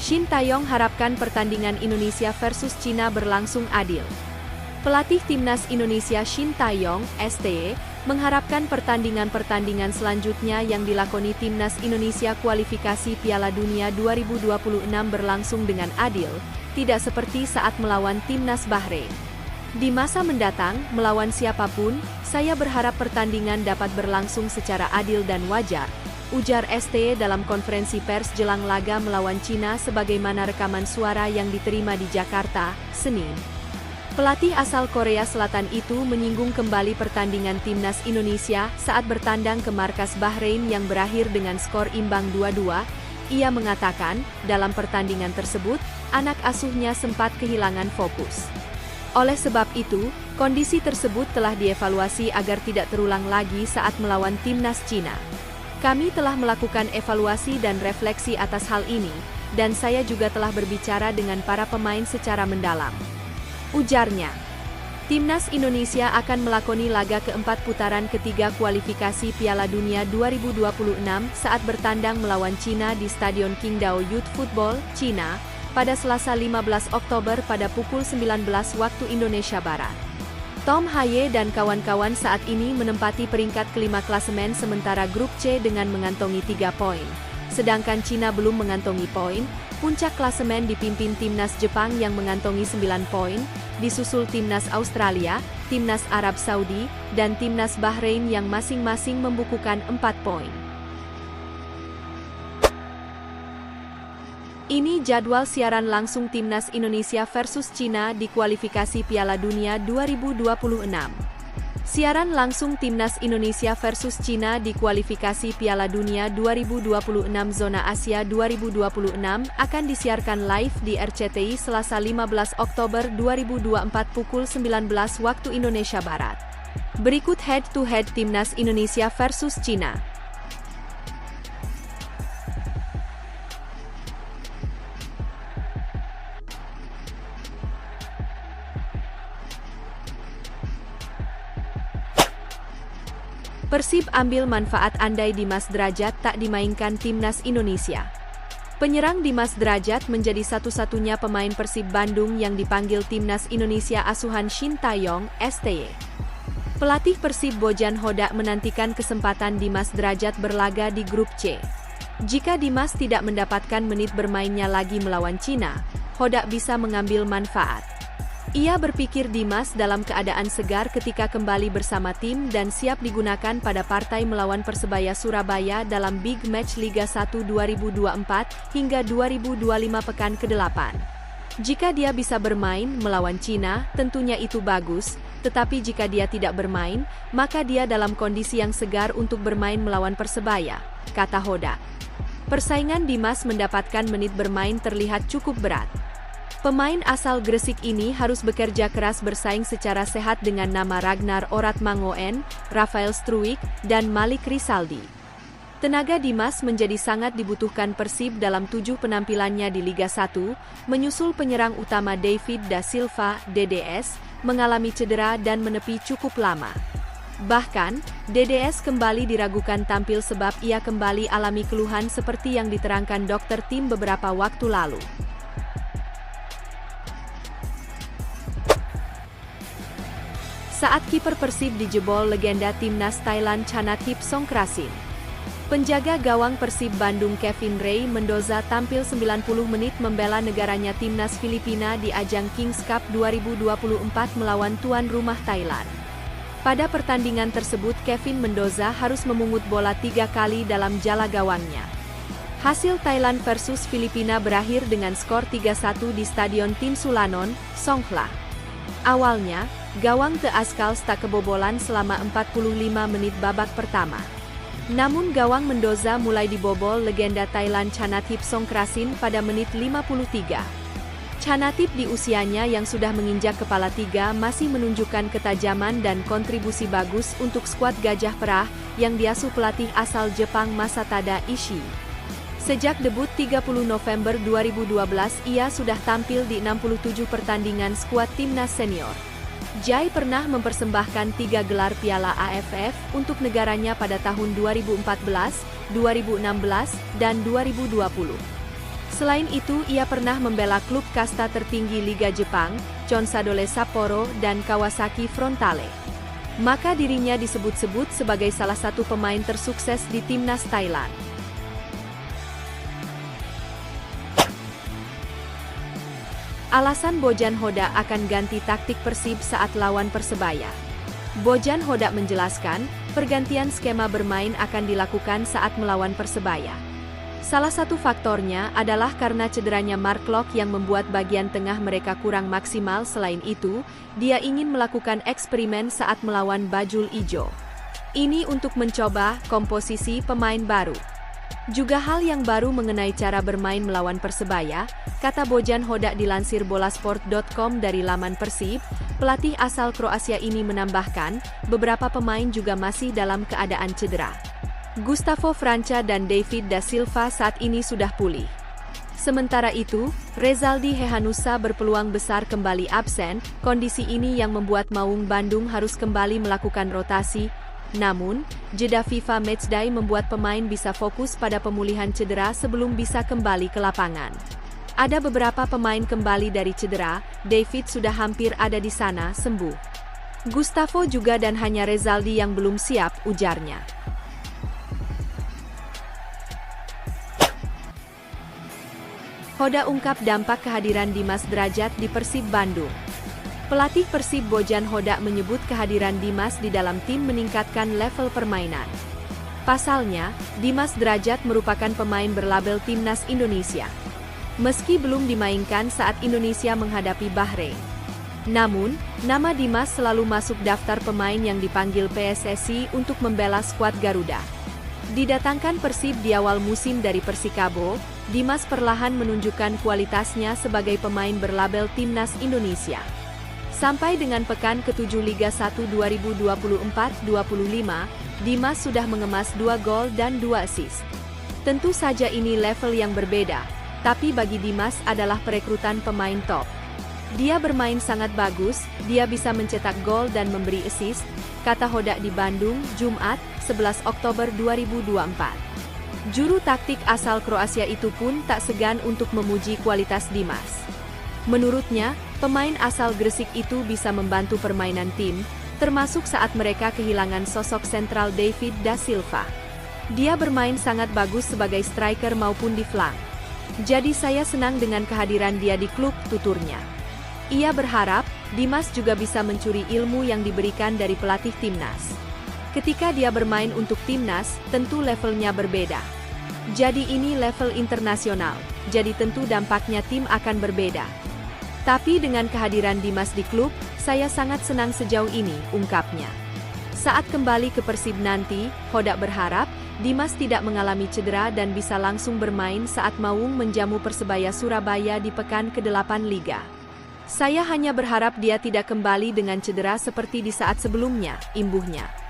Shin Tae-yong harapkan pertandingan Indonesia versus Cina berlangsung adil. Pelatih Timnas Indonesia Shin Tae-yong, STY, mengharapkan pertandingan-pertandingan selanjutnya yang dilakoni Timnas Indonesia kualifikasi Piala Dunia 2026 berlangsung dengan adil, tidak seperti saat melawan Timnas Bahrain. Di masa mendatang, melawan siapapun, saya berharap pertandingan dapat berlangsung secara adil dan wajar, ujar STY dalam konferensi pers jelang laga melawan Cina sebagaimana rekaman suara yang diterima di Jakarta, Senin. Pelatih asal Korea Selatan itu menyinggung kembali pertandingan Timnas Indonesia saat bertandang ke markas Bahrain yang berakhir dengan skor imbang 2-2. Ia mengatakan, dalam pertandingan tersebut, anak asuhnya sempat kehilangan fokus. Oleh sebab itu, kondisi tersebut telah dievaluasi agar tidak terulang lagi saat melawan Timnas Cina. Kami telah melakukan evaluasi dan refleksi atas hal ini, dan saya juga telah berbicara dengan para pemain secara mendalam. Ujarnya, Timnas Indonesia akan melakoni laga keempat putaran ketiga kualifikasi Piala Dunia 2026 saat bertandang melawan Cina di Stadion Qingdao Youth Football, Cina, pada Selasa 15 Oktober pada pukul 19 waktu Indonesia Barat. Tom Haye dan kawan-kawan saat ini menempati peringkat kelima klasemen sementara grup C dengan mengantongi 3 poin. Sedangkan Cina belum mengantongi poin, puncak klasemen dipimpin Timnas Jepang yang mengantongi 9 poin, disusul Timnas Australia, Timnas Arab Saudi, dan Timnas Bahrain yang masing-masing membukukan 4 poin. Ini jadwal siaran langsung Timnas Indonesia versus Cina di kualifikasi Piala Dunia 2026. Siaran langsung Timnas Indonesia versus Cina di kualifikasi Piala Dunia 2026 Zona Asia 2026 akan disiarkan live di RCTI Selasa 15 Oktober 2024 pukul 19 waktu Indonesia Barat. Berikut head-to-head Timnas Indonesia versus Cina. Persib ambil manfaat andai Dimas Drajat tak dimainkan Timnas Indonesia. Penyerang Dimas Drajat menjadi satu-satunya pemain Persib Bandung yang dipanggil Timnas Indonesia asuhan Shin Tae-yong, STY. Pelatih Persib Bojan Hodak menantikan kesempatan Dimas Drajat berlaga di grup C. Jika Dimas tidak mendapatkan menit bermainnya lagi melawan Cina, Hodak bisa mengambil manfaat. Ia berpikir Dimas dalam keadaan segar ketika kembali bersama tim dan siap digunakan pada partai melawan Persebaya Surabaya dalam Big Match Liga 1 2024 hingga 2025 pekan ke-8. Jika dia bisa bermain melawan Cina, tentunya itu bagus, tetapi jika dia tidak bermain, maka dia dalam kondisi yang segar untuk bermain melawan Persebaya, kata Hodak. Persaingan Dimas mendapatkan menit bermain terlihat cukup berat. Pemain asal Gresik ini harus bekerja keras bersaing secara sehat dengan nama Ragnar Oratmangoen, Rafael Struijk, dan Malik Rizaldi. Tenaga Dimas menjadi sangat dibutuhkan Persib dalam 7 penampilannya di Liga 1, menyusul penyerang utama David da Silva, DDS, mengalami cedera dan menepi cukup lama. Bahkan, DDS kembali diragukan tampil sebab ia kembali alami keluhan seperti yang diterangkan dokter tim beberapa waktu lalu. Saat kiper Persib dijebol legenda Timnas Thailand Chanathip Songkrasin. Penjaga gawang Persib Bandung Kevin Ray Mendoza tampil 90 menit membela negaranya Timnas Filipina di ajang Kings Cup 2024 melawan tuan rumah Thailand. Pada pertandingan tersebut Kevin Mendoza harus memungut bola 3 kali dalam jala gawangnya. Hasil Thailand versus Filipina berakhir dengan skor 3-1 di Stadion Tin Sulanon, Songkhla. Awalnya, gawang The Ascals tak kebobolan selama 45 menit babak pertama. Namun gawang Mendoza mulai dibobol legenda Thailand Chanathip Songkrasin pada menit 53. Chanathip di usianya yang sudah menginjak kepala 3 masih menunjukkan ketajaman dan kontribusi bagus untuk skuad Gajah Perah yang diasuh pelatih asal Jepang Masatada Ishii. Sejak debut 30 November 2012 ia sudah tampil di 67 pertandingan skuad timnas senior. Jai pernah mempersembahkan 3 gelar Piala AFF untuk negaranya pada tahun 2014, 2016, dan 2020. Selain itu, ia pernah membela klub kasta tertinggi Liga Jepang, Consadole Sapporo dan Kawasaki Frontale. Maka dirinya disebut-sebut sebagai salah satu pemain tersukses di timnas Thailand. Alasan Bojan Hodak akan ganti taktik Persib saat lawan Persebaya. Bojan Hodak menjelaskan, pergantian skema bermain akan dilakukan saat melawan Persebaya. Salah satu faktornya adalah karena cederanya Mark Locke yang membuat bagian tengah mereka kurang maksimal. Selain itu, dia ingin melakukan eksperimen saat melawan Bajul Ijo. Ini untuk mencoba komposisi pemain baru. Juga hal yang baru mengenai cara bermain melawan Persebaya, kata Bojan Hodak dilansir bolasport.com dari laman Persib, pelatih asal Kroasia ini menambahkan, beberapa pemain juga masih dalam keadaan cedera. Gustavo Franca dan David da Silva saat ini sudah pulih. Sementara itu, Rezaldi Hehanussa berpeluang besar kembali absen. Kondisi ini yang membuat Maung Bandung harus kembali melakukan rotasi. Namun, jeda FIFA Matchday membuat pemain bisa fokus pada pemulihan cedera sebelum bisa kembali ke lapangan. Ada beberapa pemain kembali dari cedera, David sudah hampir ada di sana sembuh. Gustavo juga dan hanya Rezaldi yang belum siap, ujarnya. Hodak ungkap dampak kehadiran Dimas Drajat di Persib Bandung. Pelatih Persib Bojan Hodak menyebut kehadiran Dimas di dalam tim meningkatkan level permainan. Pasalnya, Dimas Drajat merupakan pemain berlabel Timnas Indonesia. Meski belum dimainkan saat Indonesia menghadapi Bahrain. Namun, nama Dimas selalu masuk daftar pemain yang dipanggil PSSI untuk membela skuad Garuda. Didatangkan Persib di awal musim dari Persikabo, Dimas perlahan menunjukkan kualitasnya sebagai pemain berlabel Timnas Indonesia. Sampai dengan pekan ke-7 Liga 1 2024-25, Dimas sudah mengemas 2 gol dan 2 assist. Tentu saja ini level yang berbeda, tapi bagi Dimas adalah perekrutan pemain top. Dia bermain sangat bagus, dia bisa mencetak gol dan memberi assist, kata Hodak di Bandung, Jumat, 11 Oktober 2024. Juru taktik asal Kroasia itu pun tak segan untuk memuji kualitas Dimas. Menurutnya, pemain asal Gresik itu bisa membantu permainan tim, termasuk saat mereka kehilangan sosok sentral David da Silva. Dia bermain sangat bagus sebagai striker maupun di flank. Jadi saya senang dengan kehadiran dia di klub, tuturnya. Ia berharap, Dimas juga bisa mencuri ilmu yang diberikan dari pelatih timnas. Ketika dia bermain untuk timnas, tentu levelnya berbeda. Jadi ini level internasional, jadi tentu dampaknya tim akan berbeda. Tapi dengan kehadiran Dimas di klub, saya sangat senang sejauh ini, ungkapnya. Saat kembali ke Persib nanti, Hodak berharap, Dimas tidak mengalami cedera dan bisa langsung bermain saat Maung menjamu Persebaya Surabaya di pekan ke-8 Liga. Saya hanya berharap dia tidak kembali dengan cedera seperti di saat sebelumnya, imbuhnya.